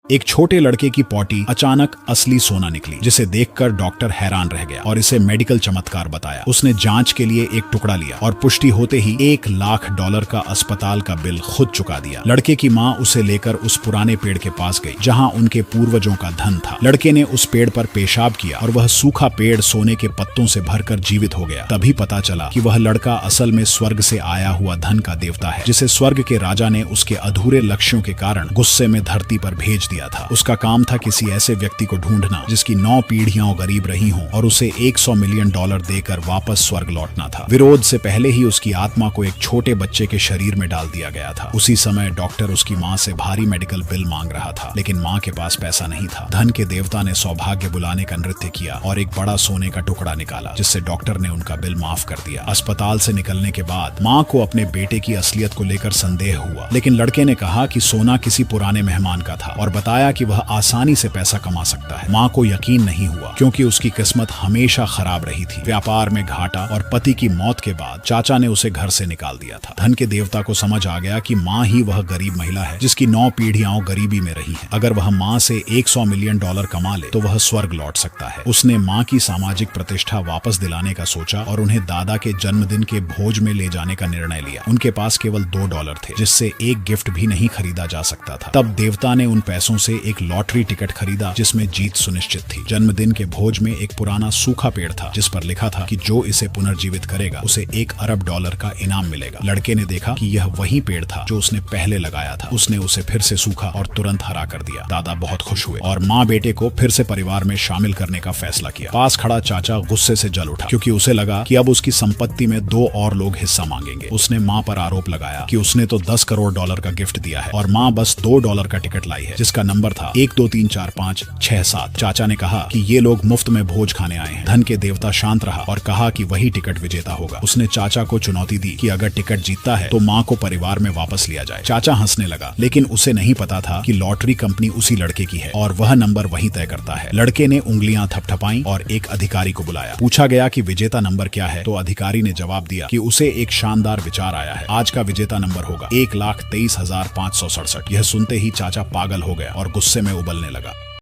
एक छोटे लड़के की पॉटी अचानक असली सोना निकली, जिसे देखकर डॉक्टर हैरान रह गया और इसे मेडिकल चमत्कार बताया। उसने जांच के लिए एक टुकड़ा लिया और पुष्टि होते ही $1,00,000 का अस्पताल का बिल खुद चुका दिया। लड़के की माँ उसे लेकर उस पुराने पेड़ के पास गई जहाँ उनके पूर्वजों का धन था। लड़के ने उस पेड़ पर पेशाब किया और वह सूखा पेड़ सोने के पत्तों से भरकर जीवित हो गया। तभी पता चला कि वह लड़का असल में स्वर्ग से आया हुआ धन का देवता है, जिसे स्वर्ग के राजा ने उसके अधूरे लक्ष्यों के कारण गुस्से में धरती पर भेज दिया था। उसका काम था किसी ऐसे व्यक्ति को ढूंढना जिसकी 9 पीढ़ियां गरीब रही हों और उसे $100 मिलियन देकर वापस स्वर्ग लौटना था। विरोध से पहले ही उसकी आत्मा को एक छोटे बच्चे के शरीर में डाल दिया गया था। उसी समय डॉक्टर उसकी माँ से भारी मेडिकल बिल मांग रहा था, लेकिन माँ के पास पैसा नहीं था। धन के देवता ने सौभाग्य बुलाने का नृत्य किया और एक बड़ा सोने का टुकड़ा निकाला, जिससे डॉक्टर ने उनका बिल माफ कर दिया। अस्पताल से निकलने के बाद माँ को अपने बेटे की असलियत को लेकर संदेह हुआ, लेकिन लड़के ने कहा कि सोना किसी पुराने मेहमान का था और बताया कि वह आसानी से पैसा कमा सकता है। माँ को यकीन नहीं हुआ, क्योंकि उसकी किस्मत हमेशा खराब रही थी। व्यापार में घाटा और पति की मौत के बाद चाचा ने उसे घर से निकाल दिया था। धन के देवता को समझ आ गया कि माँ ही वह गरीब महिला है जिसकी 9 पीढ़ियां गरीबी में रही हैं। अगर वह माँ से $100 मिलियन कमा ले तो वह स्वर्ग लौट सकता है। उसने माँ की सामाजिक प्रतिष्ठा वापस दिलाने का सोचा और उन्हें दादा के जन्मदिन के भोज में ले जाने का निर्णय लिया। उनके पास केवल $2 थे, जिससे एक गिफ्ट भी नहीं खरीदा जा सकता था। तब देवता ने उन पैसों से एक लॉटरी टिकट खरीदा जिसमें जीत सुनिश्चित थी। जन्मदिन के भोज में एक पुराना सूखा पेड़ था जिस पर लिखा था कि जो इसे पुनर्जीवित करेगा उसे $1 अरब का इनाम मिलेगा। लड़के ने देखा कि यह वही पेड़ था जो उसने पहले लगाया था। उसने उसे फिर से सूखा और तुरंत हरा कर दिया। दादा बहुत खुश हुए और माँ बेटे को फिर से परिवार में शामिल करने का फैसला किया। पास खड़ा चाचा गुस्से से जल उठा, क्योंकि उसे लगा कि अब उसकी संपत्ति में 2 और लोग हिस्सा मांगेंगे। उसने माँ पर आरोप लगाया कि उसने तो $10 करोड़ का गिफ्ट दिया है और माँ बस $2 का टिकट लाई है, जिसका नंबर था 1 2 3 4 5 6 7। चाचा ने कहा कि ये लोग मुफ्त में भोज खाने आए हैं। धन के देवता शांत रहा और कहा कि वही टिकट विजेता होगा। उसने चाचा को चुनौती दी कि अगर टिकट जीतता है तो माँ को परिवार में वापस लिया जाए। चाचा हंसने लगा, लेकिन उसे नहीं पता था कि लॉटरी कंपनी उसी लड़के की है और वह नंबर वही तय करता है। लड़के ने उंगलियां थपथपाई और एक अधिकारी को बुलाया। पूछा गया कि विजेता नंबर क्या है, तो अधिकारी ने जवाब दिया कि उसे एक शानदार विचार आया है। आज का विजेता नंबर होगा 1,23,567। यह सुनते ही चाचा पागल हो गया और गुस्से में उबलने लगा।